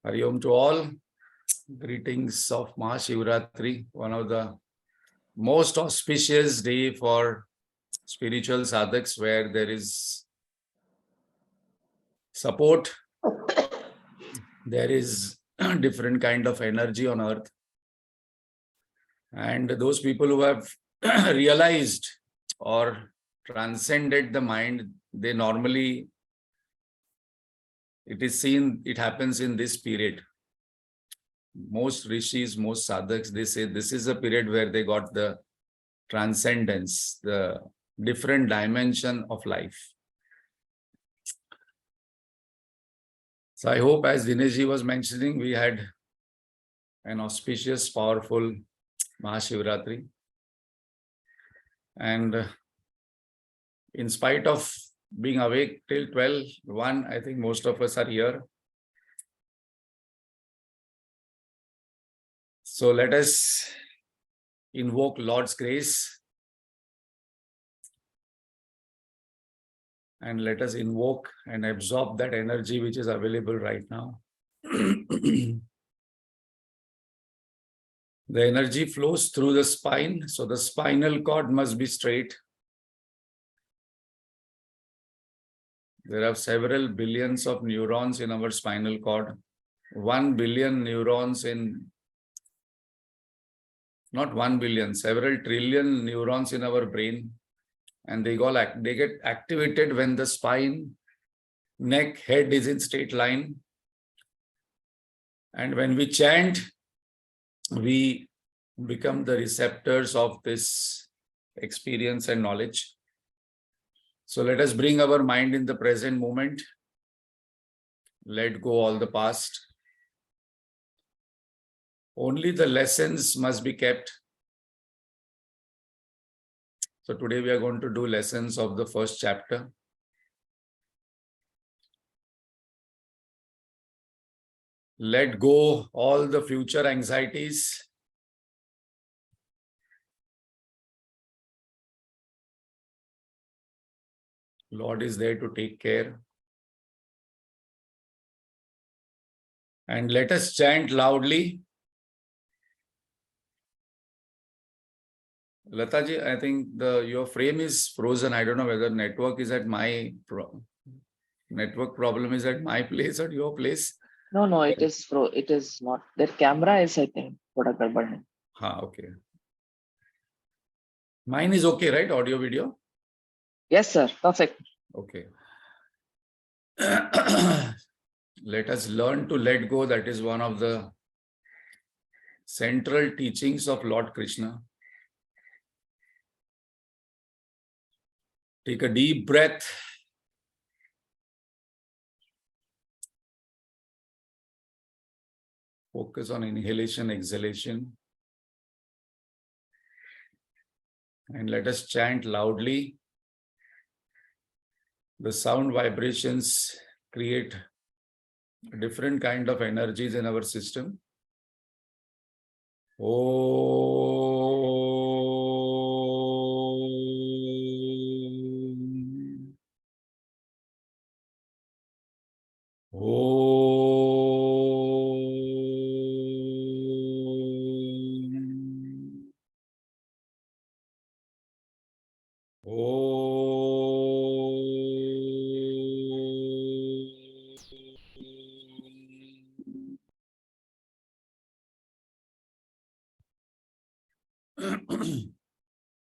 Hari Om to all. Greetings of Mahashivratri, one of the most auspicious day for spiritual sadhaks, where there is support, there is different kind of energy on earth. And those people who have realized or transcended the mind, they normally, it is seen, it happens in this period. Most rishis, most sadhaks, they say this is a period where they got the transcendence, the different dimension of life. So I hope, as Dineshji was mentioning, we had an auspicious, powerful Mahashivratri. And in spite of being awake till 12:01, I think most of us are here. So let us invoke Lord's grace and let us invoke and absorb that energy which is available right now. The energy flows through the spine, so the spinal cord must be straight. There are several billions of neurons in our spinal cord. 1 billion neurons in, not 1 billion, several trillion neurons in our brain. And they get activated when the spine, neck, head is in straight line. And when we chant, we become the receptors of this experience and knowledge. So let us bring our mind in the present moment. Let go all the past. Only the lessons must be kept. So today we are going to do lessons of the first chapter. Let go all the future anxieties. Lord is there to take care. And let us chant loudly. Lataji, I think your frame is frozen. I don't know whether network is at my network problem is at my place or your place. No, it is not. Their camera is, I think, okay. Mine is okay, right? Audio, video? Yes, sir. Perfect. Okay. Let us learn to let go. That is one of the central teachings of Lord Krishna. Take a deep breath. Focus on inhalation, exhalation. And let us chant loudly. The sound vibrations create a different kind of energies in our system.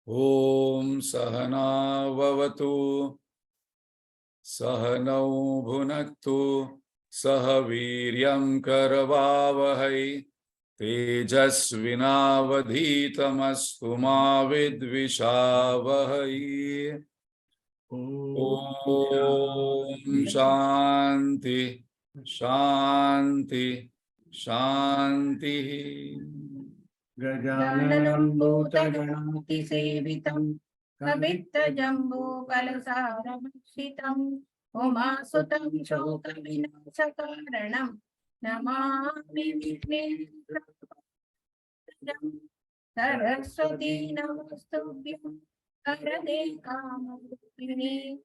Om Sahana Vavatu Sahanau Bhunaktu Sahaviryam Karavavahai Tejasvinavadhitamastu ma vidvishavahai. Om Shanti Shanti Shanti. Gajananam bhutaganati sevitam Kavittajambu kalasarabhakshitam Umasutam shoka vinasakaranam Namami Vishnu Saraswati Namastubhyam Karade Kamarupini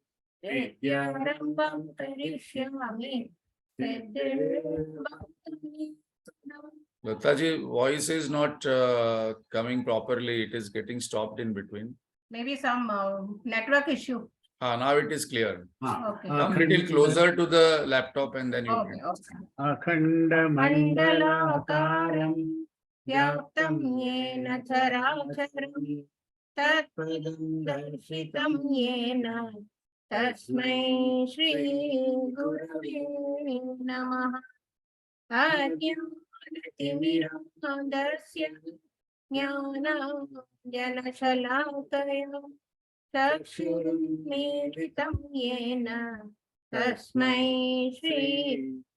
Vidyarambam Karishyami Lataji, voice is not coming properly. It is getting stopped in between. Maybe some network issue. Now it is clear. Okay. Come little closer to the laptop and then you Okay. can. Okay. Akhanda Mandalakaram Vyaptam Yena Characharam Tatpadam Darshitam Yena Tasmai Shri Gurave Namaha Ajnanatimiram Darsya Jnana Janashalakaya Chakshurum Meditam Yena Tasmai Shri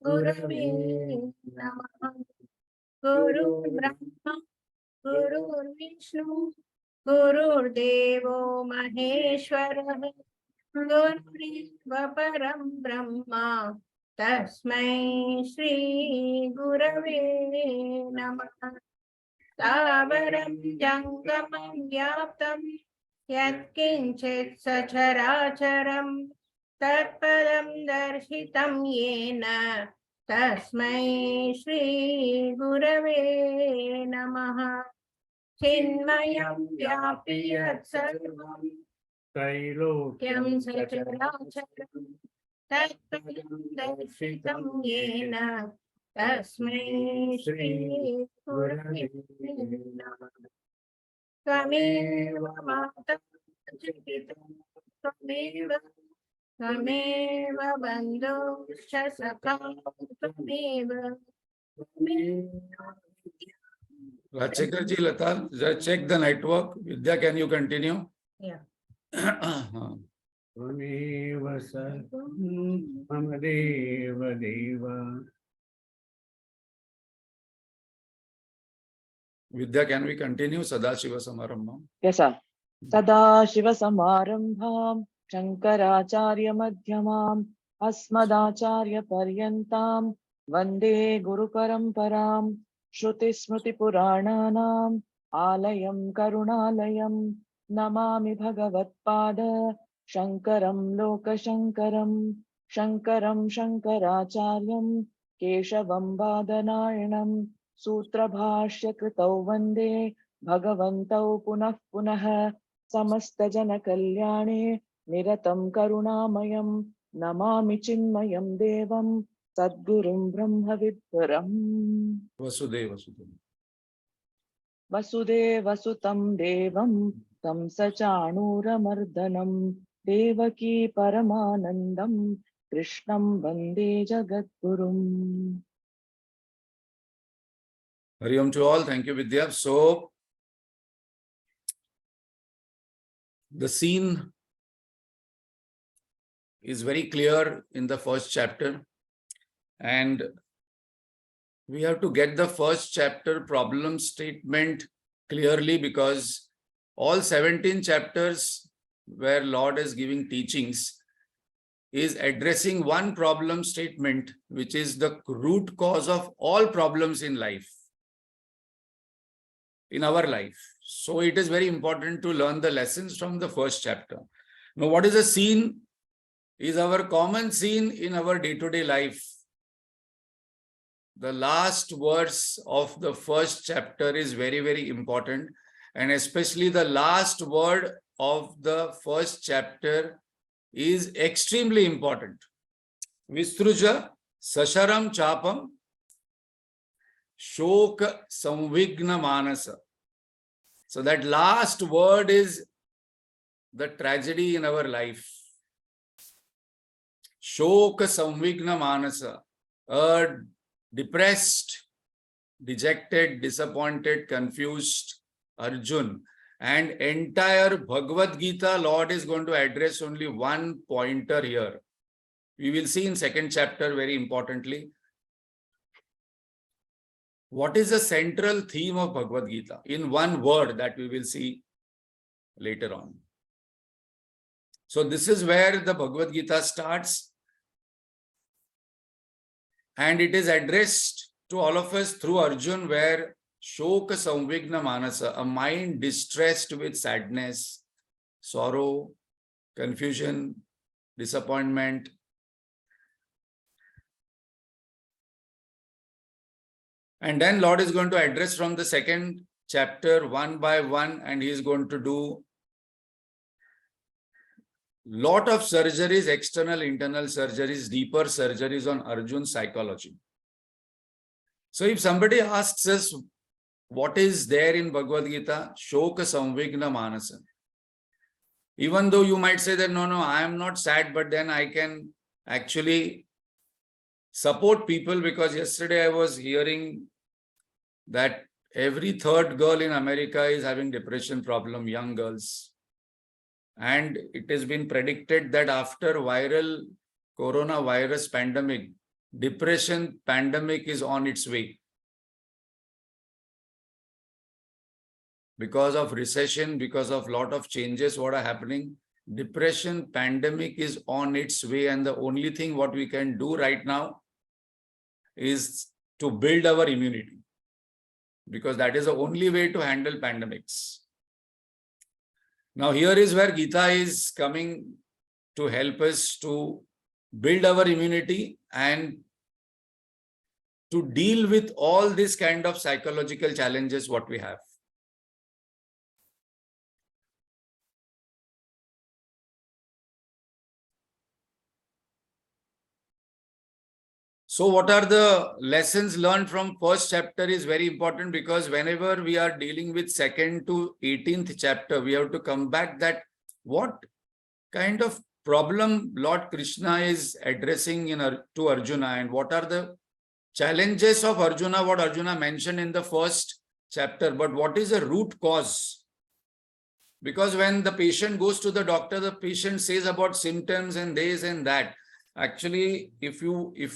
Gurave Namaha Guru Brahma Guru Vishnu Guru Devo Maheshwara Gurudeva Param Brahma Tasmai Shri Gurave Namaha Tavaram Jangamam Vyaptam Yatkinchit Sacharacharam Tatpadam Darshitam Yena Tasmai Shri Gurave Namaha Chinmayam Vyapiyat Sarvam Kyam Sacharacharam Tatpadam Darshitam Yena Tasmai Shri Gurave Namaha Tvameva Mata Pitam Tvameva Bandhu Shasaka Tvameva Rajshekarji, Lata, just check the network. Vidya, can you continue? Yeah. Tvameva sarvam mama deva deva. Vidya, can we continue? Sadashiva Samarambham. Yes, sir. Sadashivasamarambham Shankaracharya Madhyamam Asmadacharya Paryantam Vande Guru Paramparam Shruti Smriti Purananam Alayam Karunalayam Namami Bhagavatpada Shankaram Loka Shankaram Shankaram Shankaracharyam Keshavam Vadanayanam Sutra Bhashya Kritau Vande Bhagavantau Punah Punah Samasta Jana Kalyane Niratam Karunamayam Namami Chinmayam Devam Sadgurum Brahma Vidvaram Vasudeva Sudam. Vasudeva Sutam Devam Tam Sachanuramardanam Devaki Paramanandam Krishnam Vande Jagadgurum. Hari Om to all. Thank you, Vidya. So, the scene is very clear in the first chapter, and we have to get the first chapter problem statement clearly, because all 17 chapters where Lord is giving teachings is addressing one problem statement, which is the root cause of all problems in life, in our life. So it is very important to learn the lessons from the first chapter. Now, what is a scene? Is our common scene in our day-to-day life. The last verse of the first chapter is very, very important, and especially the last word of the first chapter is extremely important. Vistruja Sasharam Chapam Shoka Samvigna Manasa. So that last word is the tragedy in our life. Shoka Samvigna Manasa. A depressed, dejected, disappointed, confused Arjun. And entire Bhagavad Gita, Lord is going to address only one pointer here. We will see in second chapter very importantly. What is the central theme of Bhagavad Gita? In one word that we will see later on. So this is where the Bhagavad Gita starts. And it is addressed to all of us through Arjun, where Shoka Samvigna Manasa, a mind distressed with sadness, sorrow, confusion, disappointment. And then Lord is going to address from the second chapter one by one, and he is going to do lot of surgeries, external, internal surgeries, deeper surgeries on Arjun's psychology. So if somebody asks us, what is there in Bhagavad Gita? Shoka Samvigna Manasa. Even though you might say that, no, I am not sad, but then I can actually support people, because yesterday I was hearing that every third girl in America is having depression problem, young girls. And it has been predicted that after viral coronavirus pandemic, depression pandemic is on its way. Because of recession, because of lot of changes what are happening, depression pandemic is on its way, and the only thing what we can do right now is to build our immunity, because that is the only way to handle pandemics. Now here is where Gita is coming to help us to build our immunity and to deal with all these kind of psychological challenges what we have. So what are the lessons learned from first chapter is very important, because whenever we are dealing with 2nd to 18th chapter, we have to come back that what kind of problem Lord Krishna is addressing to Arjuna, and what are the challenges of Arjuna, what Arjuna mentioned in the first chapter, but what is the root cause? Because when the patient goes to the doctor, the patient says about symptoms and this and that. Actually, if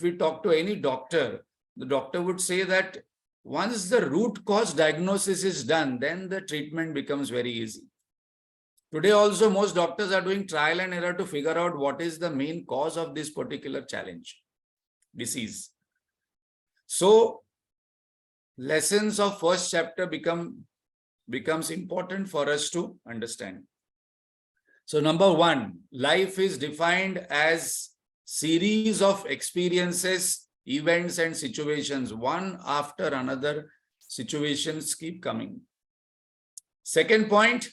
we talk to any doctor, the doctor would say that once the root cause diagnosis is done, then the treatment becomes very easy. Today also, most doctors are doing trial and error to figure out what is the main cause of this particular disease. So, lessons of first chapter becomes important for us to understand. So, number one, life is defined as series of experiences, events and situations, one after another. Situations keep coming. Second point,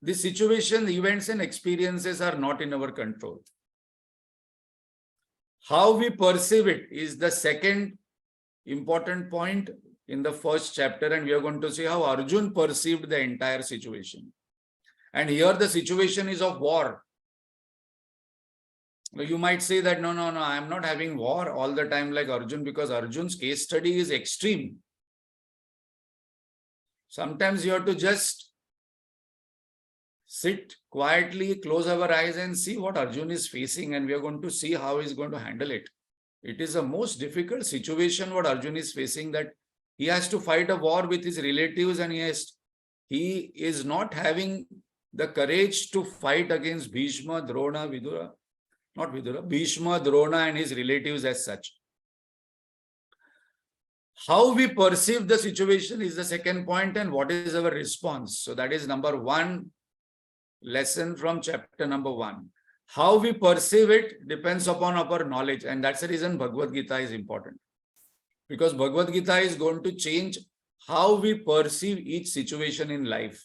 the situation, events and experiences are not in our control. How we perceive it is the second important point in the first chapter, and we are going to see how Arjun perceived the entire situation. And here the situation is of war. You might say that, no, I am not having war all the time like Arjun, because Arjun's case study is extreme. Sometimes you have to just sit quietly, close our eyes and see what Arjun is facing, and we are going to see how he is going to handle it. It is the most difficult situation what Arjun is facing, that he has to fight a war with his relatives, and he is not having the courage to fight against Bhishma, Drona, Bhishma, Drona and his relatives as such. How we perceive the situation is the second point, and what is our response. So that is number one lesson from chapter number 1. How we perceive it depends upon our knowledge, and that's the reason Bhagavad Gita is important. Because Bhagavad Gita is going to change how we perceive each situation in life.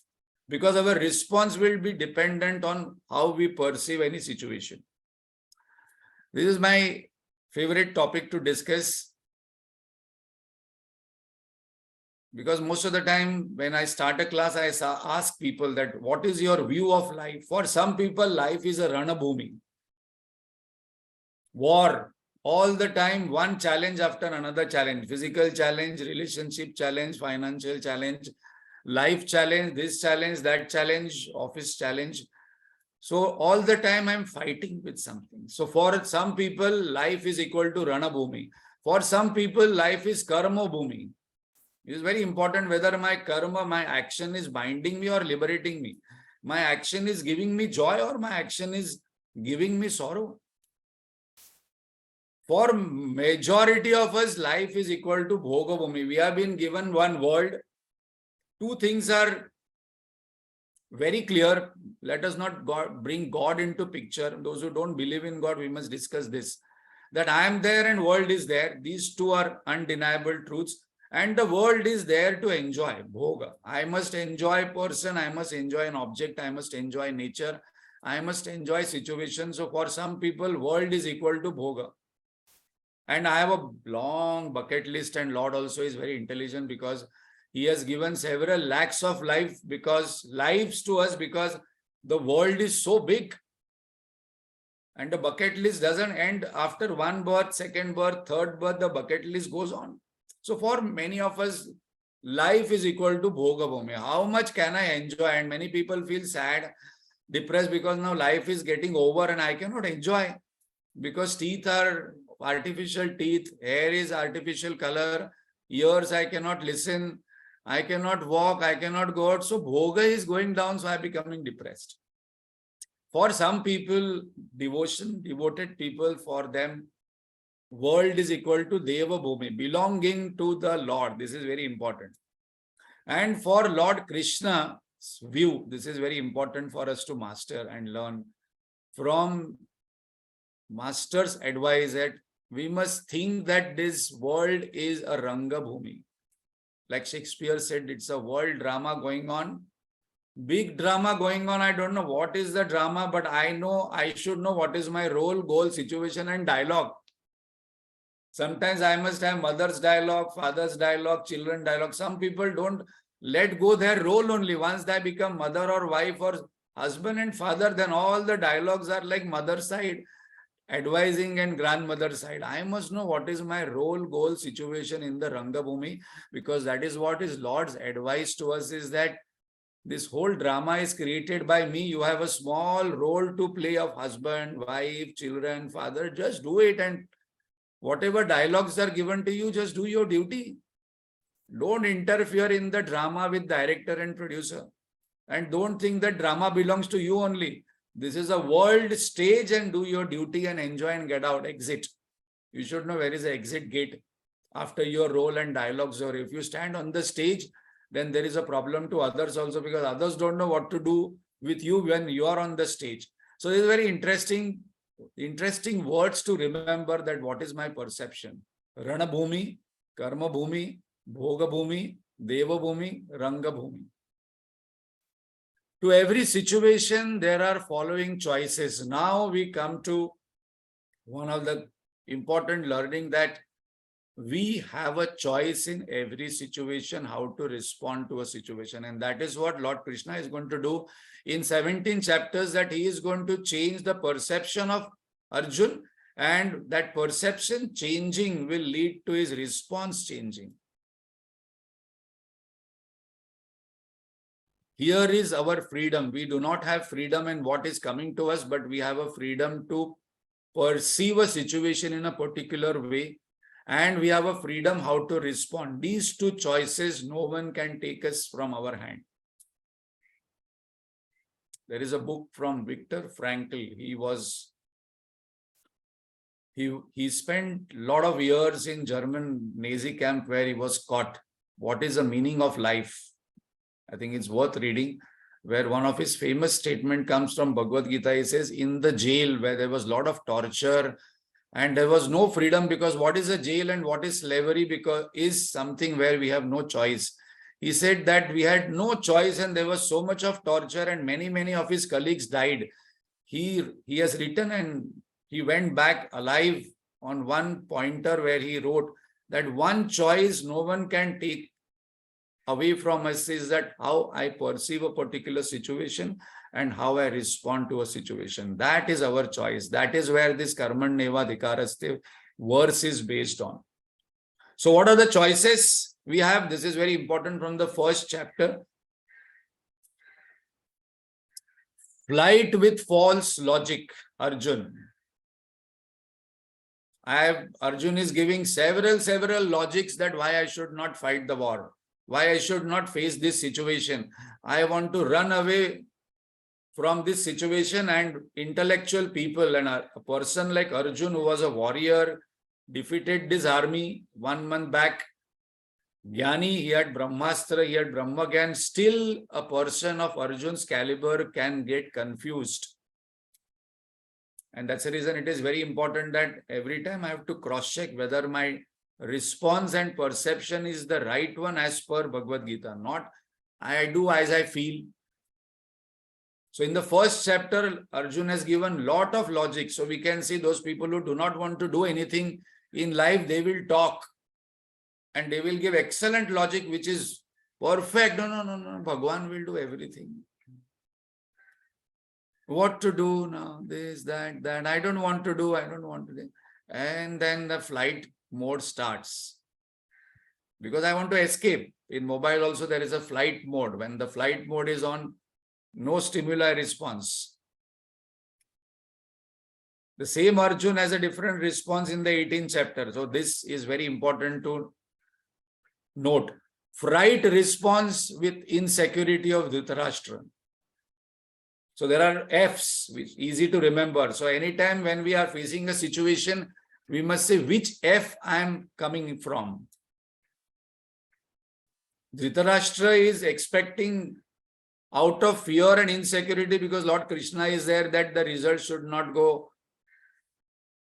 Because our response will be dependent on how we perceive any situation. This is my favorite topic to discuss, because most of the time when I start a class, I ask people that what is your view of life? For some people, life is a ranabhumi. War. All the time, one challenge after another challenge. Physical challenge, relationship challenge, financial challenge, life challenge, this challenge, that challenge, office challenge. So all the time I'm fighting with something. So for some people, life is equal to ranabhumi. For some people, life is karma bhumi. It is very important whether my karma, my action is binding me or liberating me. My action is giving me joy or my action is giving me sorrow. For majority of us, life is equal to bhoga bhumi. We have been given one world. Two things are very clear. Let us not bring God into picture. Those who don't believe in God, we must discuss this. that I am there and world is there. These two are undeniable truths. And the world is there to enjoy, bhoga. I must enjoy person, I must enjoy an object, I must enjoy nature, I must enjoy situations. So for some people, world is equal to bhoga. And I have a long bucket list, and Lord also is very intelligent because he has given several lakhs of lives to us because the world is so big. And the bucket list doesn't end after one birth, second birth, third birth, the bucket list goes on. So for many of us, life is equal to bhoga bhumi. How much can I enjoy? And many people feel sad, depressed because now life is getting over and I cannot enjoy because teeth are artificial teeth, hair is artificial color, ears I cannot listen, I cannot walk, I cannot go out. So bhoga is going down, so I am becoming depressed. For some people, devoted people, for them, world is equal to Deva Bhumi, belonging to the Lord. This is very important. And for Lord Krishna's view, this is very important for us to master and learn from Master's advice that we must think that this world is a Ranga Bhumi. Like Shakespeare said, it's a world drama going on. Big drama going on. I don't know what is the drama, but I know I should know what is my role, goal, situation, and dialogue. Sometimes I must have mother's dialogue, father's dialogue, children dialogue. Some people don't let go their role only. Once they become mother or wife or husband and father, then all the dialogues are like mother side, advising, and grandmother side. I must know what is my role, goal, situation in the Ranga Bhumi, because that is what is Lord's advice to us, is that this whole drama is created by me. You have a small role to play of husband, wife, children, father. Just do it, and whatever dialogues are given to you, just do your duty. Don't interfere in the drama with director and producer. And don't think that drama belongs to you only. This is a world stage, and do your duty and enjoy and get out, exit. You should know where is the exit gate after your role and dialogues. Or if you stand on the stage, then there is a problem to others also, because others don't know what to do with you when you are on the stage. So it's very interesting words to remember, that what is my perception. Rana Bhumi, Karma Bhumi, Bhoga Bhumi, Deva Bhumi, Ranga Bhumi. To every situation, there are following choices. Now we come to one of the important learning, that we have a choice in every situation, how to respond to a situation. And that is what Lord Krishna is going to do in 17 chapters, that he is going to change the perception of Arjun, and that perception changing will lead to his response changing. Here is our freedom. We do not have freedom in what is coming to us, but we have a freedom to perceive a situation in a particular way, and we have a freedom how to respond. These two choices, no one can take us from our hand. There is a book from Viktor Frankl. He spent a lot of years in German Nazi camp where he was caught. What is the meaning of life? I think it's worth reading, where one of his famous statement comes from Bhagavad Gita. He says, in the jail where there was a lot of torture and there was no freedom, because what is a jail and what is slavery, because is something where we have no choice. He said that we had no choice and there was so much of torture and many of his colleagues died. He has written, and he went back alive on one pointer where he wrote that one choice no one can take away from us is that how I perceive a particular situation and how I respond to a situation. That is our choice. That is where this Karmanyeva Dhikaraste verse is based on. So what are the choices we have? This is very important from the first chapter. Flight with false logic, Arjun. Arjun is giving several logics that why I should not fight the war, why I should not face this situation. I want to run away from this situation. And intellectual people, and a person like Arjun, who was a warrior, defeated this army 1 month back. Jnani, he had Brahmastra, he had Brahmagyan. Still a person of Arjun's caliber can get confused. And that's the reason it is very important that every time I have to cross-check whether my response and perception is the right one as per Bhagavad Gita, not I do as I feel. So in the first chapter, Arjun has given lot of logic. So we can see those people who do not want to do anything in life, they will talk and they will give excellent logic, which is perfect. No. Bhagwan will do everything. What to do now? This, that. I don't want to do. And then the flight mode starts. Because I want to escape. In mobile also there is a flight mode. When the flight mode is on, no stimuli response. The same Arjun has a different response in the 18th chapter. So this is very important to note. Fright response with insecurity of Dhritarashtra. So there are F's, which easy to remember. So anytime when we are facing a situation, we must say which F I am coming from. Dhritarashtra is expecting out of fear and insecurity, because Lord Krishna is there, that the result should not go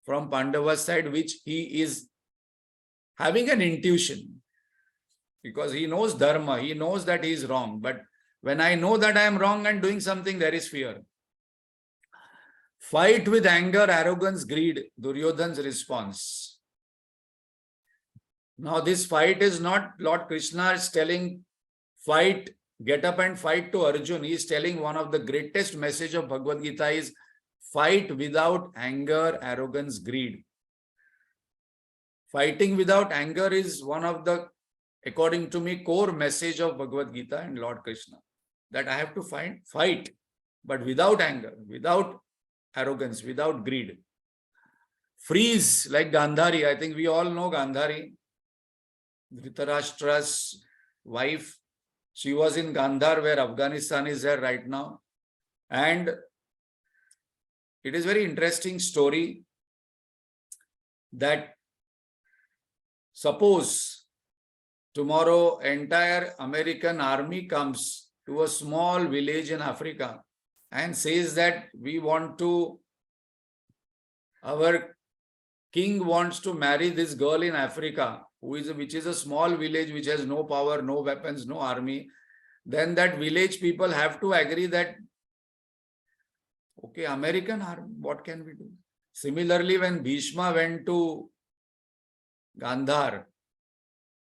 from Pandava's side, which he is having an intuition. Because he knows dharma, he knows that he is wrong. But when I know that I am wrong and doing something, there is fear. Fight with anger, arrogance, greed, Duryodhana's response. Now this fight is not Lord Krishna is telling fight, get up and fight to Arjun. He is telling one of the greatest message of Bhagavad Gita is fight without anger, arrogance, greed. Fighting without anger is one of the, according to me, core message of Bhagavad Gita and Lord Krishna. That I have to fight, but without anger, without arrogance, without greed. Freeze like Gandhari. I think we all know Gandhari, Dhritarashtra's wife. She was in Gandhar, where Afghanistan is there right now. And it is very interesting story that suppose tomorrow entire American army comes to a small village in Africa and says that our king wants to marry this girl in Africa, which is a small village which has no power, no weapons, no army, then that village people have to agree that, okay, American army, what can we do? Similarly, when Bhishma went to Gandhar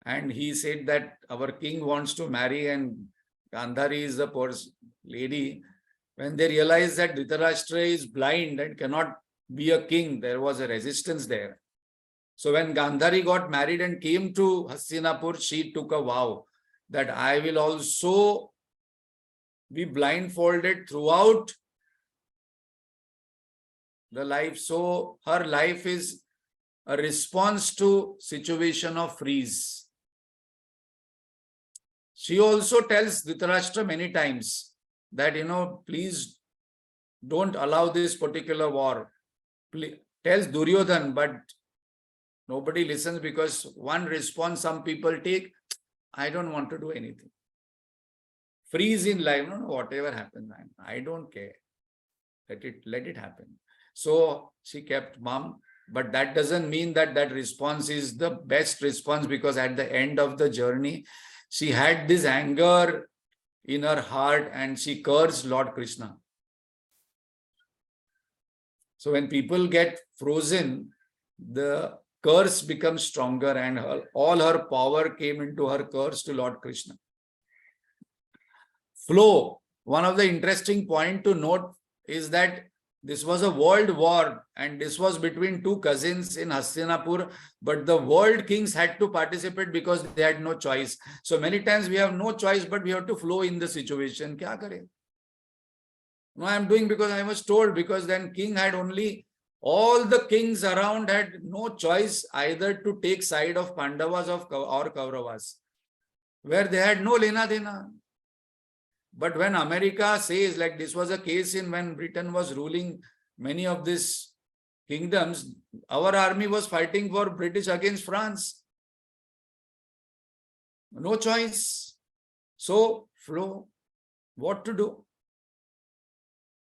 and he said that our king wants to marry and Gandhari is the poor lady, when they realized that Dhritarashtra is blind and cannot be a king, there was a resistance there. So when Gandhari got married and came to Hastinapur, she took a vow that I will also be blindfolded throughout the life. So her life is a response to situation of freeze. She also tells Dhritarashtra many times that, please don't allow this particular war. Please, tells Duryodhana, but nobody listens, because one response some people take, I don't want to do anything. Freeze in life, no, whatever happens, I don't care. Let it happen. So she kept mum, but that doesn't mean that that response is the best response, because at the end of the journey, she had this anger in her heart and she cursed Lord Krishna. So when people get frozen, the curse becomes stronger, and all her power came into her curse to Lord Krishna. Flow. One of the interesting point to note is that this was a world war and this was between two cousins in Hastinapur, but the world kings had to participate because they had no choice. So many times we have no choice, but we have to flow in the situation. Kya kare? No, I am doing because I was told, because then king had only, all the kings around had no choice either to take side of Pandavas or Kauravas, where they had no lena dena. But when America says, like this was a case in when Britain was ruling many of these kingdoms, our army was fighting for British against France. No choice. So flow. What to do?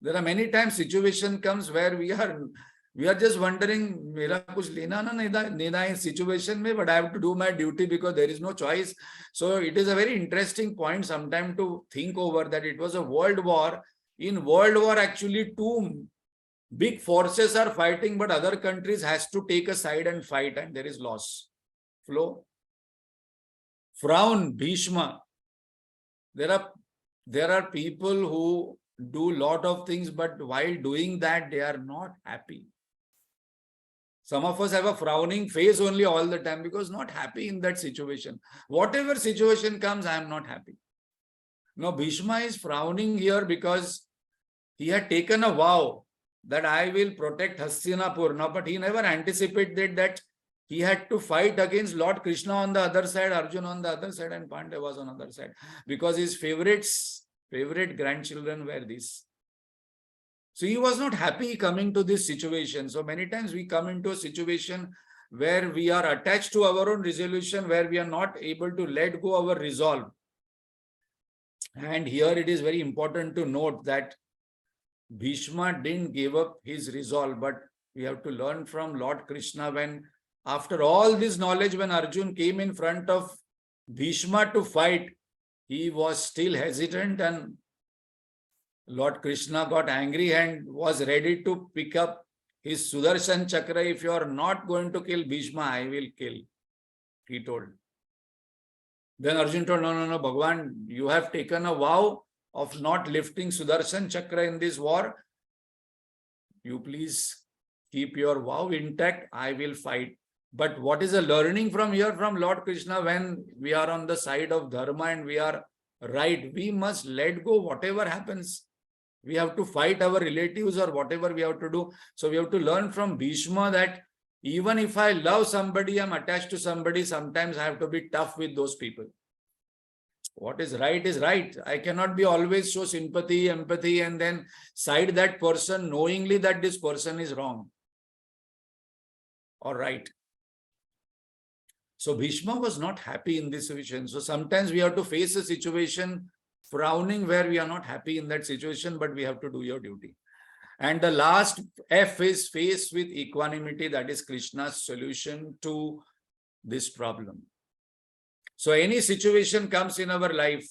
There are many times situation comes where we are just wondering, mera kuch lena na nena in situation mein, but I have to do my duty because there is no choice. So it is a very interesting point sometime to think over that it was a world war. In world war, actually two big forces are fighting, but other countries has to take a side and fight, and there is loss. Flow. Frown, Bhishma. There are people who do lot of things, but while doing that, they are not happy. Some of us have a frowning face only all the time because not happy in that situation. Whatever situation comes, I am not happy. Now, Bhishma is frowning here because he had taken a vow that I will protect Hastinapur. Now, but he never anticipated that he had to fight against Lord Krishna on the other side, Arjuna on the other side, and Pandavas on the other side. Because his favorite grandchildren were these. So he was not happy coming to this situation. So many times we come into a situation where we are attached to our own resolution, where we are not able to let go our resolve. And here it is very important to note that Bhishma didn't give up his resolve, but we have to learn from Lord Krishna when, after all this knowledge, when Arjun came in front of Bhishma to fight, he was still hesitant, and Lord Krishna got angry and was ready to pick up his Sudarshan Chakra. If you are not going to kill Bhishma, I will kill, he told. Then Arjun told, no, Bhagwan, you have taken a vow of not lifting Sudarshan Chakra in this war. You please keep your vow intact, I will fight. But what is the learning from here from Lord Krishna when we are on the side of Dharma and we are right? We must let go whatever happens. We have to fight our relatives or whatever we have to do. So we have to learn from Bhishma that even if I love somebody, I'm attached to somebody, sometimes I have to be tough with those people. What is right. I cannot be always show sympathy, empathy, and then side that person knowingly that this person is wrong or right. So Bhishma was not happy in this situation. So sometimes we have to face a situation frowning where we are not happy in that situation, but we have to do your duty. And the last F is face with equanimity. That is Krishna's solution to this problem. So any situation comes in our life,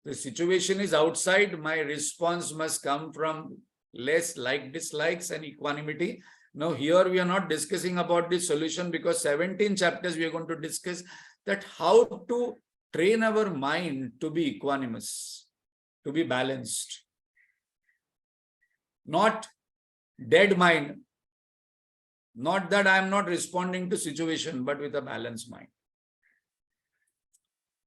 the situation is outside, my response must come from less dislikes and equanimity. Now here we are not discussing about this solution because 17 chapters we are going to discuss that how to train our mind to be equanimous, to be balanced. Not dead mind. Not that I am not responding to situation, but with a balanced mind.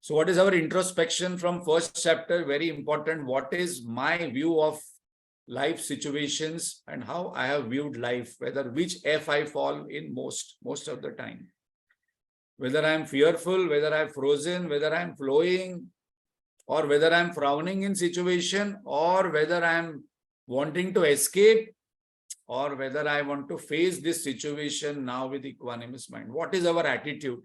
So what is our introspection from first chapter? Very important. What is my view of life situations and how I have viewed life, whether which F I fall in most of the time. Whether I am fearful, whether I am frozen, whether I am flowing, or whether I am frowning in situation, or whether I am wanting to escape, or whether I want to face this situation now with equanimous mind. What is our attitude?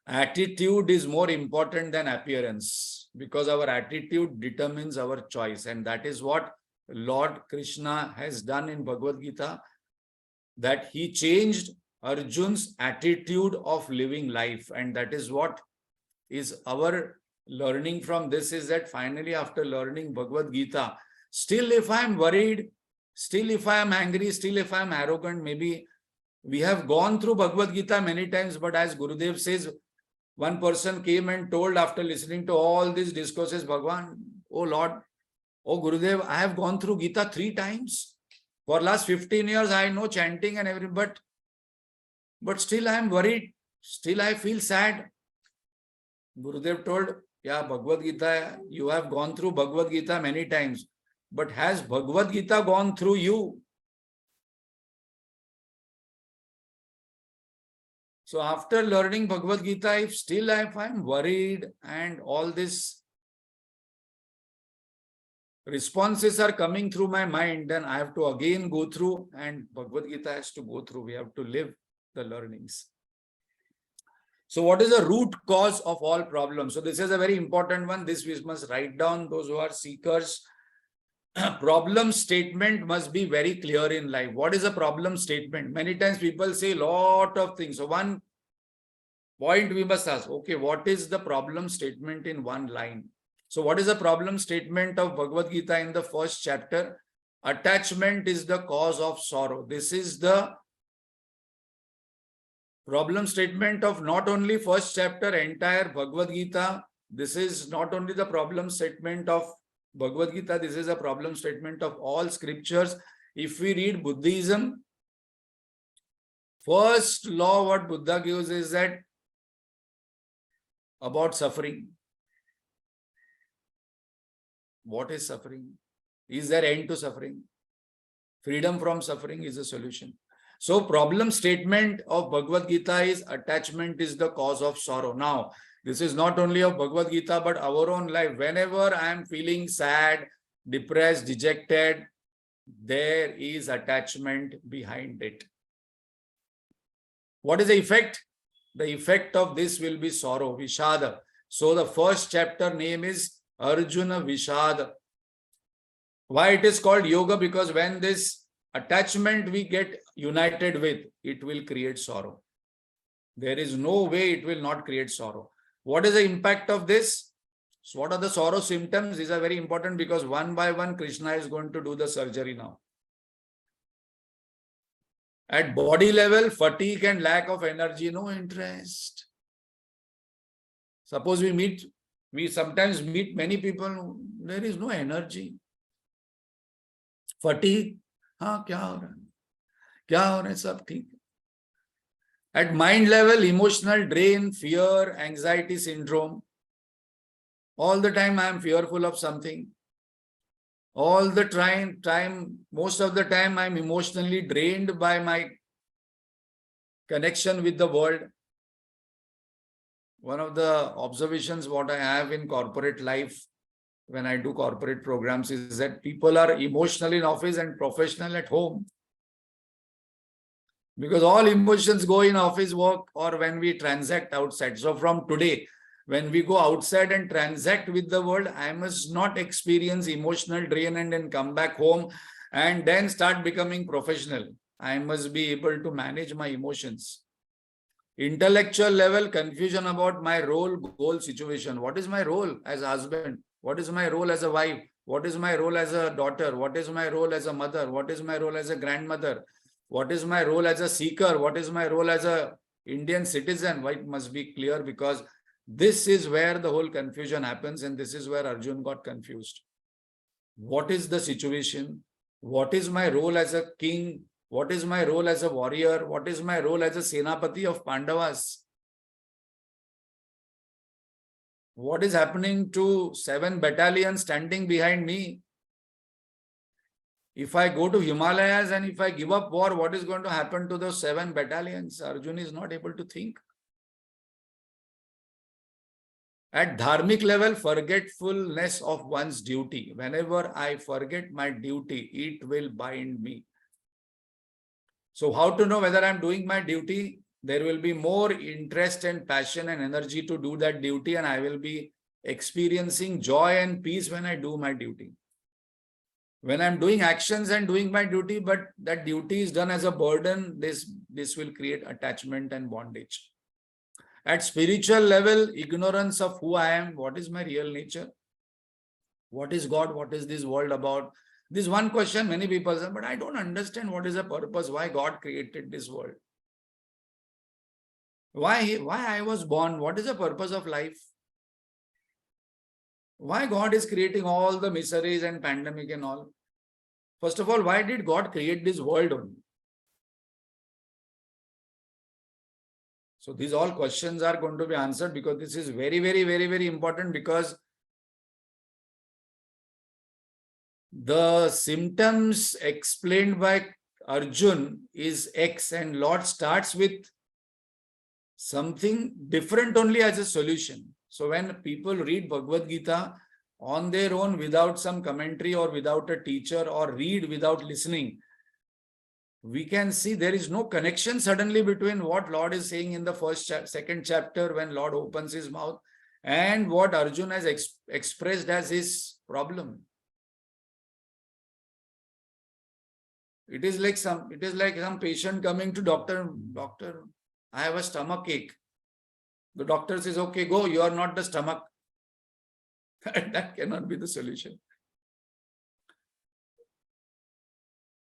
Attitude is more important than appearance because our attitude determines our choice, and that is what Lord Krishna has done in Bhagavad Gita, that he changed Arjun's attitude of living life, and that is what is our learning from this, is that finally after learning Bhagavad Gita, still if I am worried, still if I am angry, still if I am arrogant, maybe we have gone through Bhagavad Gita many times, but as Gurudev says, one person came and told after listening to all these discourses, Bhagwan, oh Lord, oh Gurudev, I have gone through Gita 3 times. For last 15 years, I know chanting and everything, but still I am worried. Still I feel sad. Gurudev told, yeah, Bhagavad Gita, you have gone through Bhagavad Gita many times, but has Bhagavad Gita gone through you? So after learning Bhagavad Gita, if I am worried and all this responses are coming through my mind, then I have to again go through, and Bhagavad Gita has to go through. We have to live the learnings. So what is the root cause of all problems? So this is a very important one. This we must write down, those who are seekers. Problem statement must be very clear in life. What is a problem statement? Many times people say a lot of things. So one point we must ask, okay, what is the problem statement in one line? So what is the problem statement of Bhagavad Gita in the first chapter? Attachment is the cause of sorrow. This is the problem statement of not only first chapter, entire Bhagavad Gita. This is not only the problem statement of Bhagavad Gita, this is a problem statement of all scriptures. If we read Buddhism, first law what Buddha gives is that about suffering. What is suffering? Is there end to suffering? Freedom from suffering is a solution. So problem statement of Bhagavad Gita is attachment is the cause of sorrow. Now, this is not only of Bhagavad Gita, but our own life. Whenever I am feeling sad, depressed, dejected, there is attachment behind it. What is the effect? The effect of this will be sorrow, Vishada. So the first chapter name is Arjunavishadyoga. Why it is called yoga? Because when this attachment we get united with, it will create sorrow. There is no way it will not create sorrow. What is the impact of this? So what are the sorrow symptoms? These are very important because one by one Krishna is going to do the surgery now. At body level, fatigue and lack of energy, no interest. Suppose we sometimes meet many people, there is no energy. Fatigue, हाँ क्या हो रहा है? क्या हो रहा है? सब ठीक. At mind level, emotional drain, fear, anxiety syndrome. All the time I am fearful of something. All the time, most of the time I am emotionally drained by my connection with the world. One of the observations what I have in corporate life when I do corporate programs is that people are emotional in office and professional at home. Because all emotions go in office work or when we transact outside. So from today, when we go outside and transact with the world, I must not experience emotional drain and then come back home and then start becoming professional. I must be able to manage my emotions. Intellectual level, confusion about my role, goal, situation. What is my role as a husband? What is my role as a wife? What is my role as a daughter? What is my role as a mother? What is my role as a grandmother? What is my role as a seeker? What is my role as a Indian citizen? Why it must be clear, because this is where the whole confusion happens and this is where Arjun got confused. What is the situation? What is my role as a king? What is my role as a warrior? What is my role as a Senapati of Pandavas? What is happening to 7 battalions standing behind me? If I go to Himalayas and if I give up war, what is going to happen to those 7 battalions? Arjun is not able to think. At dharmic level, forgetfulness of one's duty. Whenever I forget my duty, it will bind me. So how to know whether I'm doing my duty? There will be more interest and passion and energy to do that duty, and I will be experiencing joy and peace when I do my duty. When I'm doing actions and doing my duty, but that duty is done as a burden, this will create attachment and bondage. At spiritual level, ignorance of who I am, what is my real nature? What is God? What is this world about? This one question many people say, but I don't understand what is the purpose, why God created this world. Why I was born? What is the purpose of life? Why God is creating all the miseries and pandemic and all? First of all, why did God create this world only? So these all questions are going to be answered because this is very, very, very, very important, because the symptoms explained by Arjun is X, and Lord starts with something different only as a solution. So when people read Bhagavad Gita on their own without some commentary or without a teacher, or read without listening, we can see there is no connection suddenly between what Lord is saying in the second chapter when Lord opens his mouth and what Arjun has expressed as his problem. It is like some patient coming to doctor, I have a stomach ache. The doctor says, okay, go, you are not the stomach. That cannot be the solution.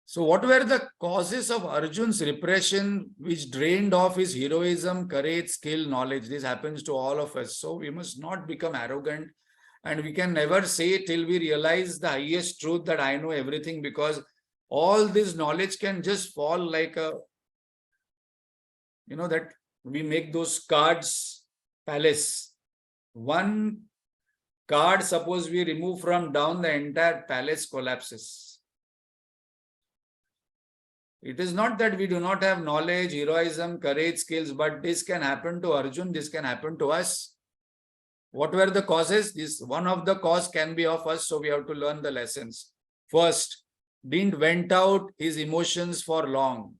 So what were the causes of Arjun's repression which drained off his heroism, courage, skill, knowledge? This happens to all of us. So we must not become arrogant, and we can never say till we realize the highest truth that I know everything, because all this knowledge can just fall like a, that we make those cards palace. One card, suppose we remove from down, the entire palace collapses. It is not that we do not have knowledge, heroism, courage, skills, but this can happen to Arjun, this can happen to us. What were the causes? One of the cause can be of us, so we have to learn the lessons. First, didn't vent out his emotions for long.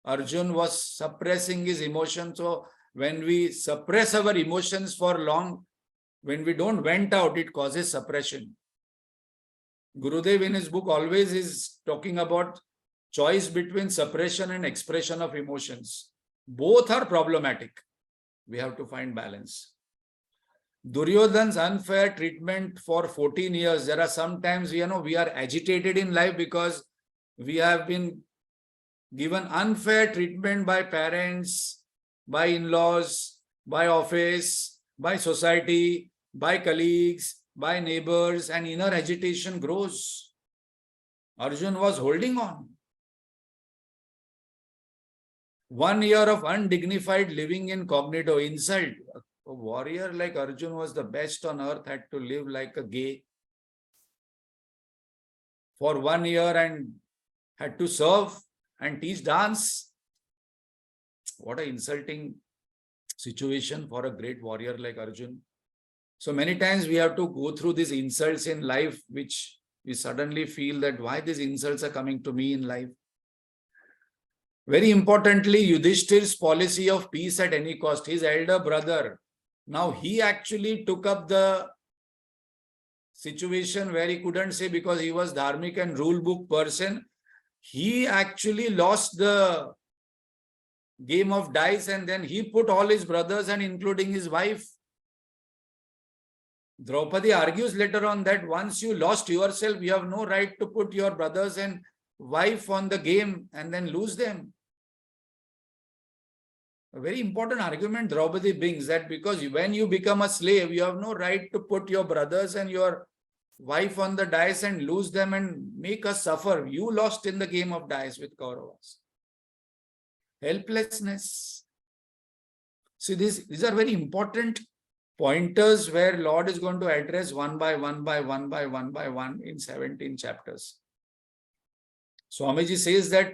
Arjun was suppressing his emotions. So when we suppress our emotions for long, when we don't vent out, it causes suppression. Gurudev in his book always is talking about choice between suppression and expression of emotions. Both are problematic. We have to find balance. Duryodhan's unfair treatment for 14 years. There are sometimes, we are agitated in life because we have been given unfair treatment by parents, by in-laws, by office, by society, by colleagues, by neighbors, and inner agitation grows. Arjun was holding on. 1 year of undignified living incognito, insult. A warrior like Arjun was the best on earth, had to live like a gay for 1 year and had to serve and teach dance. What an insulting situation for a great warrior like Arjun. So many times we have to go through these insults in life, which we suddenly feel that why these insults are coming to me in life. Very importantly, Yudhishthir's policy of peace at any cost. His elder brother, now he actually took up the situation where he couldn't say, because he was dharmic and rule book person. He actually lost the game of dice, and then he put all his brothers and including his wife. Draupadi argues later on that once you lost yourself, you have no right to put your brothers and wife on the game and then lose them. A very important argument Draupadi brings, that because when you become a slave, you have no right to put your brothers and your wife on the dice and lose them and make us suffer. You lost in the game of dice with Kauravas. Helplessness. See, these are very important pointers where Lord is going to address one by one in 17 chapters. Swamiji says that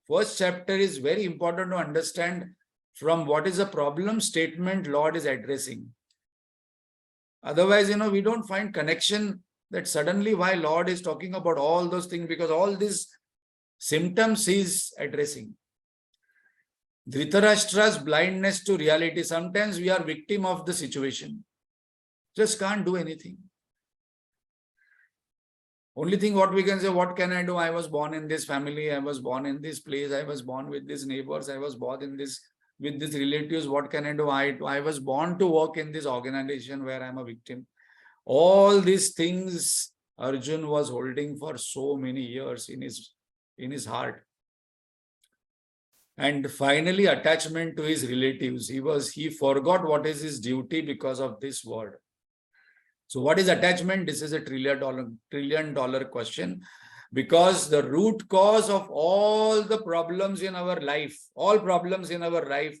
first chapter is very important to understand from what is a problem statement Lord is addressing. Otherwise, we don't find connection that suddenly why Lord is talking about all those things, because all these symptoms he is addressing. Dhritarashtra's blindness to reality. Sometimes we are victim of the situation. Just can't do anything. Only thing what we can say, what can I do? I was born in this family. I was born in this place. I was born with these neighbors. I was born in this with these relatives. What can I do? I was born to work in this organization where I'm a victim. All these things Arjun was holding for so many years in his heart. And finally, attachment to his relatives. He forgot what is his duty because of this word. So what is attachment? This is a $1 trillion question, because the root cause of all the problems in our life,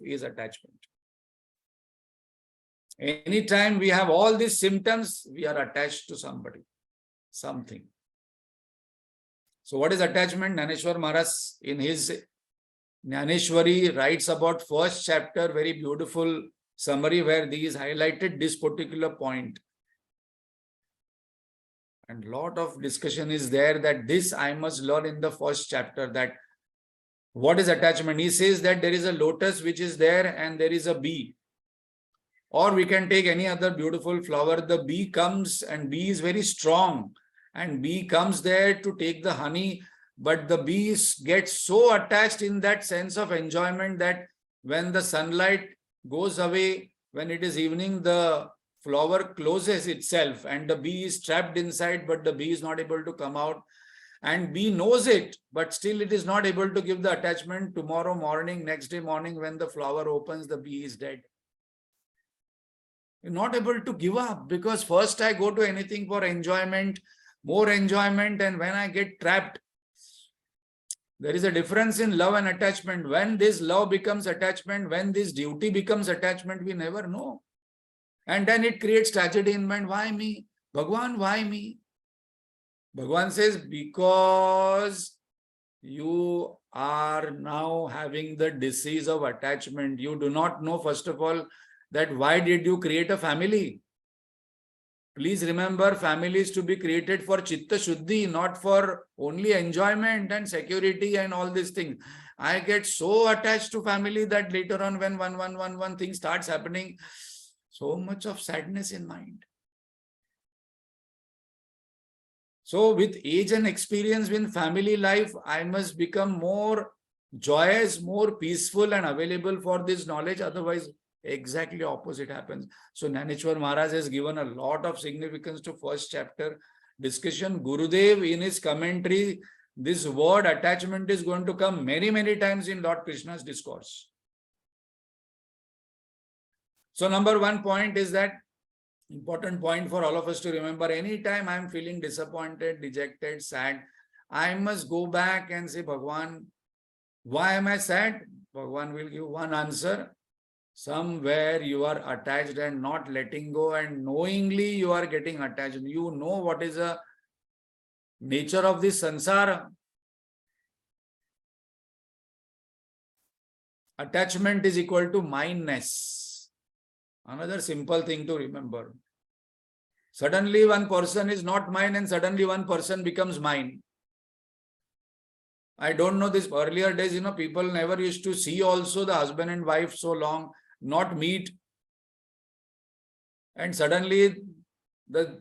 is attachment. Anytime we have all these symptoms, we are attached to somebody, something. So what is attachment? Jnaneshwar Maharaj in his Jnaneshwari writes about first chapter, very beautiful summary where he is highlighted this particular point. And lot of discussion is there that this I must learn in the first chapter, that What is attachment? He says that there is a lotus which is there and there is a bee. Or we can take any other beautiful flower. The bee comes and bee is very strong and bee comes there to take the honey. But the bees get so attached in that sense of enjoyment that when the sunlight goes away, when it is evening, the flower closes itself and the bee is trapped inside, but the bee is not able to come out. And bee knows it, but still it is not able to give the attachment. Tomorrow morning, next day morning, when the flower opens, the bee is dead. You're not able to give up because first I go to anything for enjoyment, more enjoyment, and when I get trapped, there is a difference in love and attachment. When this love becomes attachment, when this duty becomes attachment, we never know. And then it creates tragedy in mind. Why me? Bhagwan, why me? Bhagwan says, because you are now having the disease of attachment. You do not know, first of all, that why did you create a family? Please remember, family is to be created for Chitta Shuddhi, not for only enjoyment and security and all these things. I get so attached to family that later on when one thing starts happening, so much of sadness in mind. So with age and experience in family life, I must become more joyous, more peaceful and available for this knowledge. Otherwise, exactly opposite happens. So Naneshwar Maharaj has given a lot of significance to first chapter discussion. Gurudev in his commentary, this word attachment is going to come many times in Lord Krishna's discourse. So number one point is that important point for all of us to remember, anytime I am feeling disappointed, dejected, sad, I must go back and say, Bhagwan, why am I sad? Bhagwan will give one answer. Somewhere you are attached and not letting go, and knowingly you are getting attached. You know what is the nature of this sansara. Attachment is equal to mindness. Another simple thing to remember. Suddenly one person is not mine and suddenly one person becomes mine. I don't know, this earlier days, people never used to see also the husband and wife so long, not meet. And suddenly the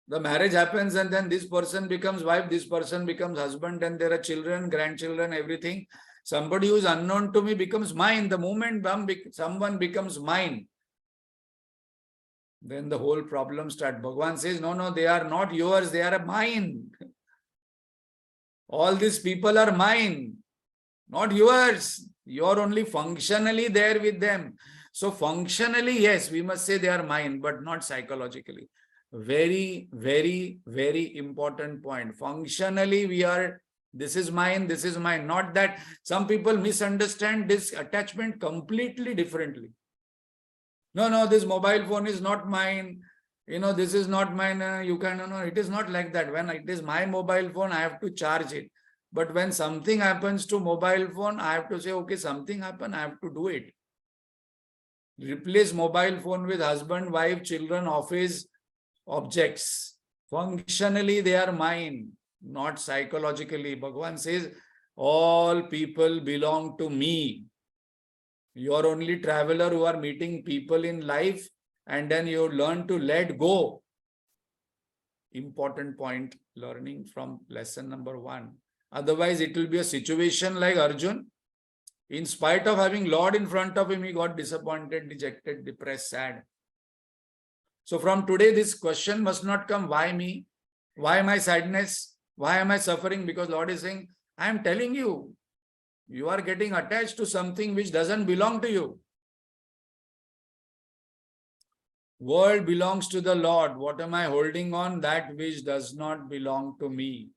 marriage happens and then this person becomes wife, this person becomes husband, and there are children, grandchildren, everything. Somebody who is unknown to me becomes mine. The moment someone becomes mine, then the whole problem starts. Bhagwan says, no, they are not yours, they are mine. All these people are mine, not yours. You are only functionally there with them. So functionally, yes, we must say they are mine, but not psychologically. Very important point. Functionally, we are, this is mine, this is mine. Not that some people misunderstand this attachment completely differently. No, this mobile phone is not mine. This is not mine. No, it is not like that. When it is my mobile phone, I have to charge it. But when something happens to mobile phone, I have to say, okay, something happened, I have to do it. Replace mobile phone with husband, wife, children, office, objects. Functionally, they are mine, not psychologically. Bhagwan says, all people belong to me. You are only traveler who are meeting people in life, and then you learn to let go. Important point, learning from lesson number 1. Otherwise, it will be a situation like Arjun. In spite of having Lord in front of him, he got disappointed, dejected, depressed, sad. So from today, this question must not come, why me? Why my sadness? Why am I suffering? Because Lord is saying, I am telling you, you are getting attached to something which doesn't belong to you. World belongs to the Lord. What am I holding on? That which does not belong to me.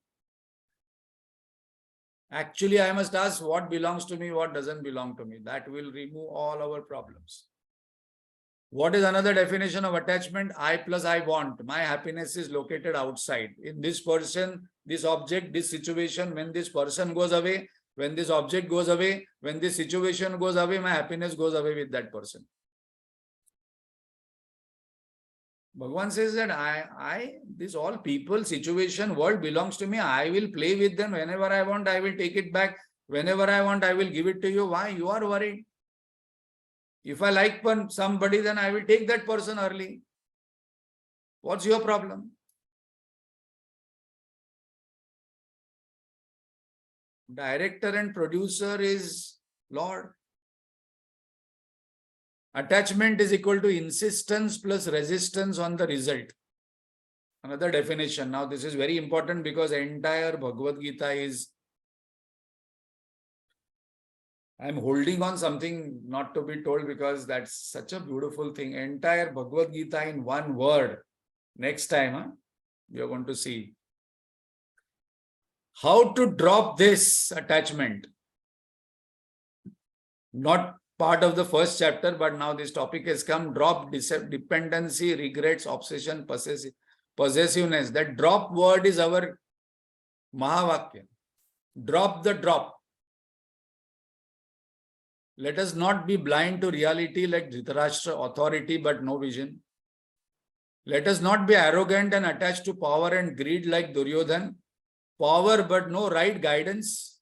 Actually, I must ask what belongs to me, what doesn't belong to me. That will remove all our problems. What is another definition of attachment? I plus I want. My happiness is located outside. In this person, this object, this situation, when this person goes away, when this object goes away, when this situation goes away, my happiness goes away with that person. Bhagwan says that this all people, situation, world belongs to me. I will play with them whenever I want. I will take it back. Whenever I want, I will give it to you. Why? You are worried. If I like somebody, then I will take that person early. What's your problem? Director and producer is Lord. Attachment is equal to insistence plus resistance on the result. Another definition. Now, this is very important because entire Bhagavad Gita is, I'm holding on something not to be told because that's such a beautiful thing. Entire Bhagavad Gita in one word. Next time, we are going to see how to drop this attachment. Not part of the first chapter, but now this topic has come. Drop dependency, regrets, obsession, possessiveness. That drop word is our Mahavakya. Drop the drop. Let us not be blind to reality like Dhritarashtra, authority but no vision. Let us not be arrogant and attached to power and greed like Duryodhan. Power but no right guidance.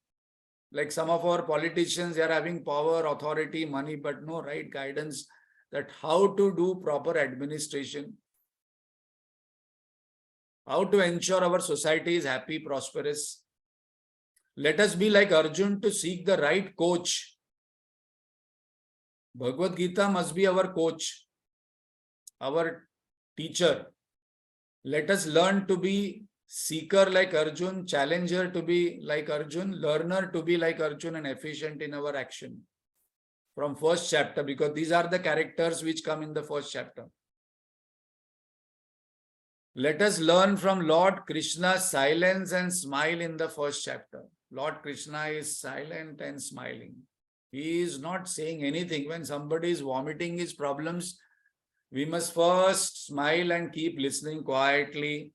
Like some of our politicians, they are having power, authority, money, but no right guidance that how to do proper administration. How to ensure our society is happy, prosperous. Let us be like Arjun to seek the right coach. Bhagavad Gita must be our coach, our teacher. Let us learn to be seeker like Arjun, challenger to be like Arjun, learner to be like Arjun, and efficient in our action. From first chapter, because these are the characters which come in the first chapter. Let us learn from Lord Krishna's silence and smile in the first chapter. Lord Krishna is silent and smiling. He is not saying anything. When somebody is vomiting his problems, we must first smile and keep listening quietly,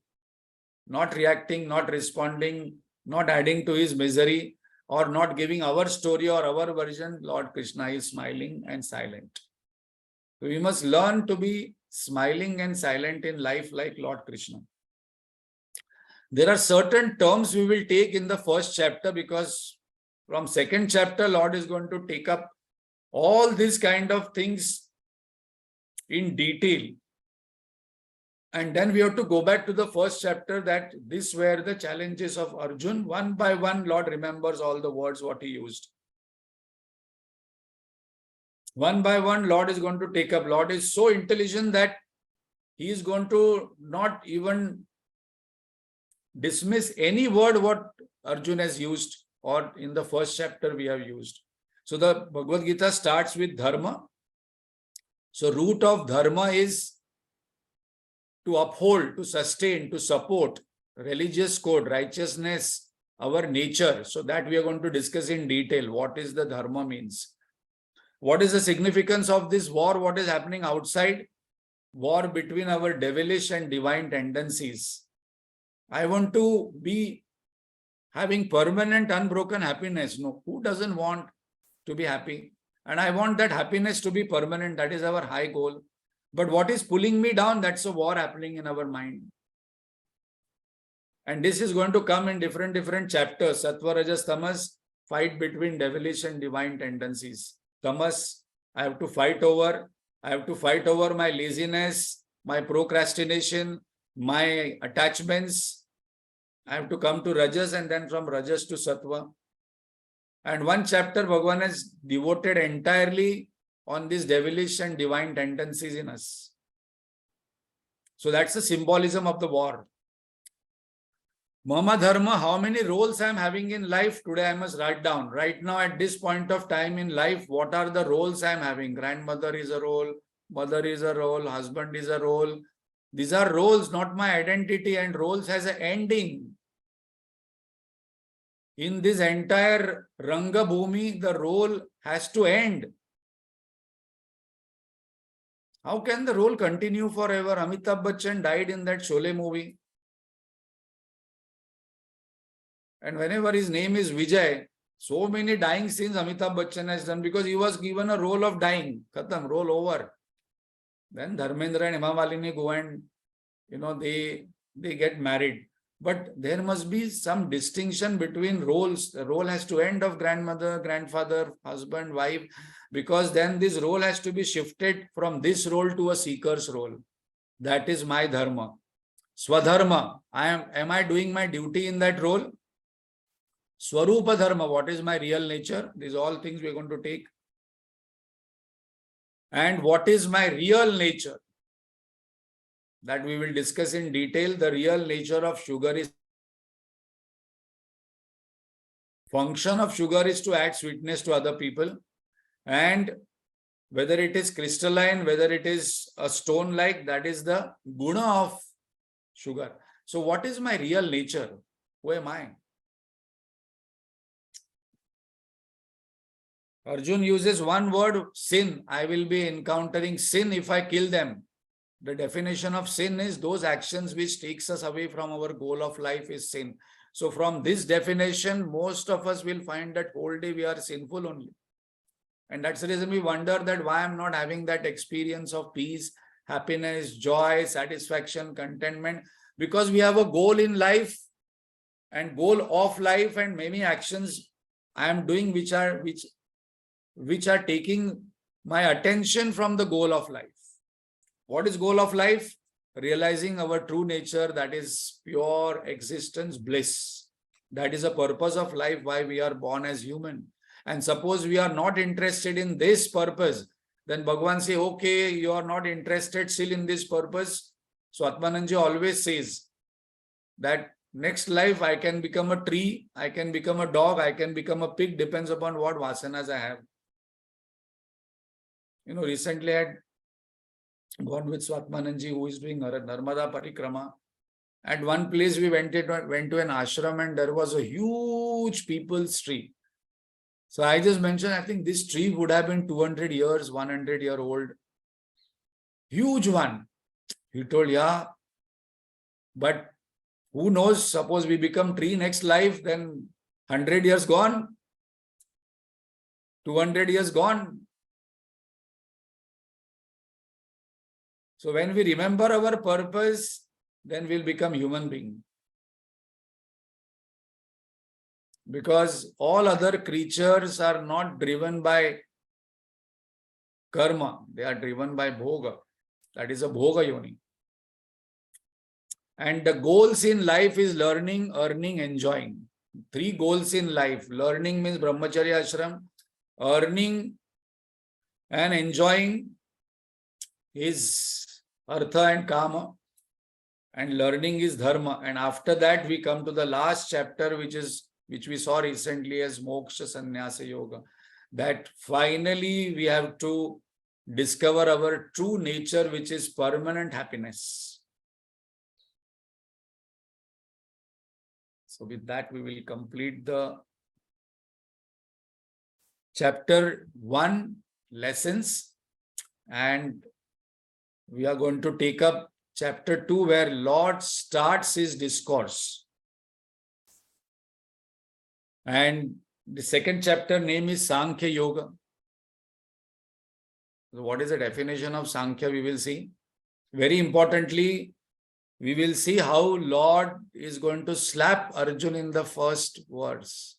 not reacting, not responding, not adding to his misery, or not giving our story or our version. Lord Krishna is smiling and silent. We must learn to be smiling and silent in life like Lord Krishna. There are certain terms we will take in the first chapter because from second chapter, Lord is going to take up all these kind of things in detail. And then we have to go back to the first chapter that these were the challenges of Arjun. One by one, Lord remembers all the words what he used. One by one, Lord is going to take up. Lord is so intelligent that he is going to not even dismiss any word what Arjun has used or in the first chapter we have used. So the Bhagavad Gita starts with dharma. So root of dharma is to uphold, to sustain, to support religious code, righteousness, our nature. So that we are going to discuss in detail. What is the dharma means? What is the significance of this war? What is happening outside? War between our devilish and divine tendencies. I want to be having permanent, unbroken happiness. No, who doesn't want to be happy? And I want that happiness to be permanent. That is our high goal. But what is pulling me down? That's a war happening in our mind. And this is going to come in different chapters. Sattva, Rajas, Tamas, fight between devilish and divine tendencies. Tamas, I have to fight over. I have to fight over my laziness, my procrastination, my attachments. I have to come to Rajas and then from Rajas to Sattva. And one chapter Bhagavan has devoted entirely on these devilish and divine tendencies in us. So that's the symbolism of the war. Mama Dharma, how many roles I am having in life? Today I must write down. Right now at this point of time in life, what are the roles I am having? Grandmother is a role, mother is a role, husband is a role. These are roles, not my identity, and roles has an ending. In this entire Ranga Bhumi, the role has to end. How can the role continue forever? Amitabh Bachchan died in that Sholay movie. And whenever his name is Vijay, so many dying scenes Amitabh Bachchan has done because he was given a role of dying. Khatam, role over. Then Dharmendra and Hema Malini go and, they get married. But there must be some distinction between roles. The role has to end of grandmother, grandfather, husband, wife, because then this role has to be shifted from this role to a seeker's role. That is my dharma. Swadharma. Am I doing my duty in that role? Swarupa dharma. What is my real nature? These are all things we are going to take. And what is my real nature? That we will discuss in detail. The real nature of sugar is, function of sugar is to add sweetness to other people. And whether it is crystalline, whether it is a stone like, that is the guna of sugar. So what is my real nature? Who am I? Arjun uses one word, sin. I will be encountering sin if I kill them. The definition of sin is those actions which takes us away from our goal of life is sin. So from this definition, most of us will find that whole day we are sinful only. And that's the reason we wonder that why I'm not having that experience of peace, happiness, joy, satisfaction, contentment. Because we have a goal in life and goal of life, and many actions I am doing which are taking my attention from the goal of life. What is goal of life? Realizing our true nature, that is pure existence, bliss. That is the purpose of life, why we are born as human. And suppose we are not interested in this purpose, then Bhagavan say, okay, you are not interested still in this purpose. So Atmananji always says that next life I can become a tree, I can become a dog, I can become a pig, depends upon what vasanas I have. Recently I had gone with Swatmananji, who is doing Narmada Parikrama. At one place we went to an ashram and there was a huge people's tree. So I just mentioned, I think this tree would have been 200 years, 100-year-old. Huge one. He told, yeah, but who knows, suppose we become tree next life, then 100 years gone, 200 years gone. So when we remember our purpose, then we'll become human being. Because all other creatures are not driven by karma, they are driven by bhoga. That is a bhoga yoni. And the goals in life is learning, earning, enjoying. 3 goals in life. Learning means brahmacharya ashram, earning and enjoying is artha and kama, and learning is dharma. And after that we come to the last chapter, which we saw recently as moksha sannyasa yoga, that finally we have to discover our true nature, which is permanent happiness. So with that we will complete the chapter 1 lessons, and we are going to take up chapter 2, where Lord starts his discourse. And the second chapter name is Sankhya Yoga. So what is the definition of Sankhya? We will see. Very importantly, we will see how Lord is going to slap Arjun in the first verse.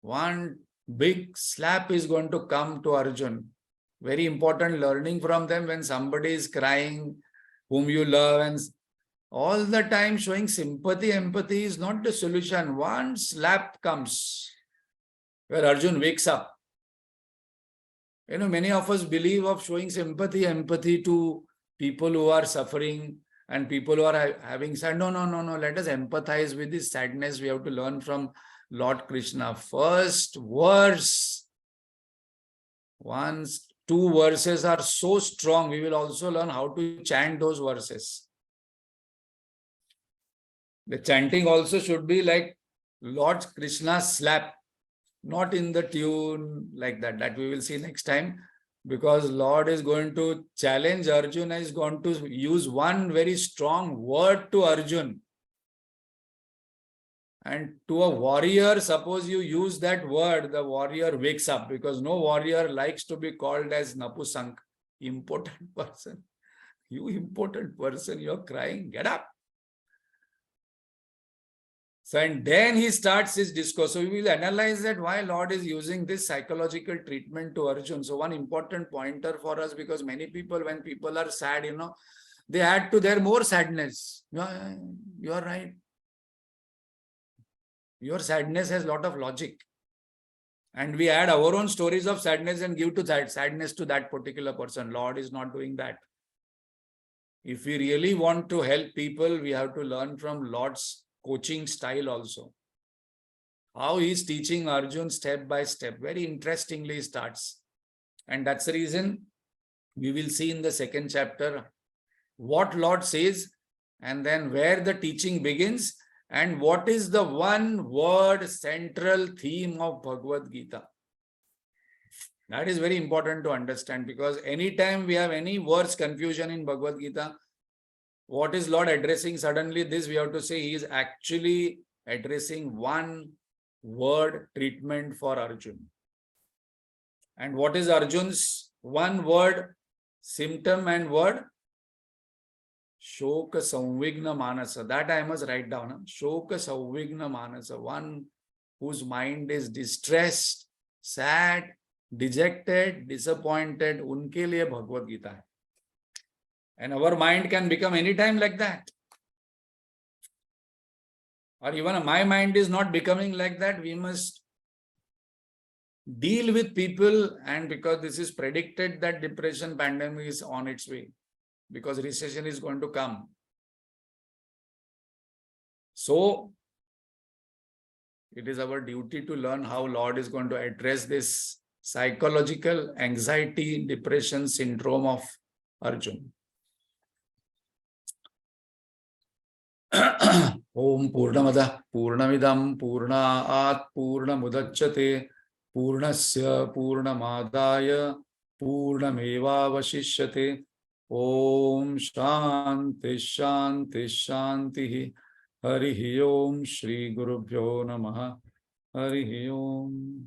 One big slap is going to come to Arjun. Very important learning from them when somebody is crying, whom you love, and all the time showing sympathy, empathy is not the solution. One slap comes where Arjun wakes up. Many of us believe of showing sympathy, empathy to people who are suffering and people who are having sad. No. Let us empathize with this sadness. We have to learn from Lord Krishna. First verse, once 2 verses are so strong, we will also learn how to chant those verses. The chanting also should be like Lord Krishna's slap, not in the tune like that. That we will see next time, because Lord is going to challenge Arjun, is going to use one very strong word to Arjun. And to a warrior, suppose you use that word, the warrior wakes up, because no warrior likes to be called as Napusank, impotent person. You impotent person, you're crying, get up. So, and then he starts his discourse. So we will analyze that why Lord is using this psychological treatment to Arjun. So one important pointer for us, because many people, when people are sad, they add to their more sadness. You are right. Your sadness has a lot of logic. And we add our own stories of sadness and give to that sadness to that particular person. Lord is not doing that. If we really want to help people, we have to learn from Lord's coaching style also. How he's teaching Arjun step by step. Very interestingly he starts. And that's the reason we will see in the second chapter what Lord says, and then where the teaching begins, and what is the one word central theme of Bhagavad Gita. That is very important to understand, because anytime we have any words confusion in Bhagavad Gita, what is Lord addressing? Suddenly this we have to say he is actually addressing one word treatment for Arjun. And what is Arjun's one word symptom and word? Shoka Samvigna Manasa. That I must write down. Shoka Samvigna Manasa. One whose mind is distressed, sad, dejected, disappointed. Unke liye Bhagavad Gita hai. And our mind can become anytime like that. Or even my mind is not becoming like that. We must deal with people, and because this is predicted that depression pandemic is on its way, because recession is going to come. So it is our duty to learn how Lord is going to address this psychological anxiety, depression syndrome of Arjun. Om Purnamada Purnamidam Purnaat Purnamudachyate Purnasya Purnamadaya Purnamevavashishyate. Om Shanti Shanti Shanti. Harihi Om Shri Gurubhyo Namaha. Harihi Om.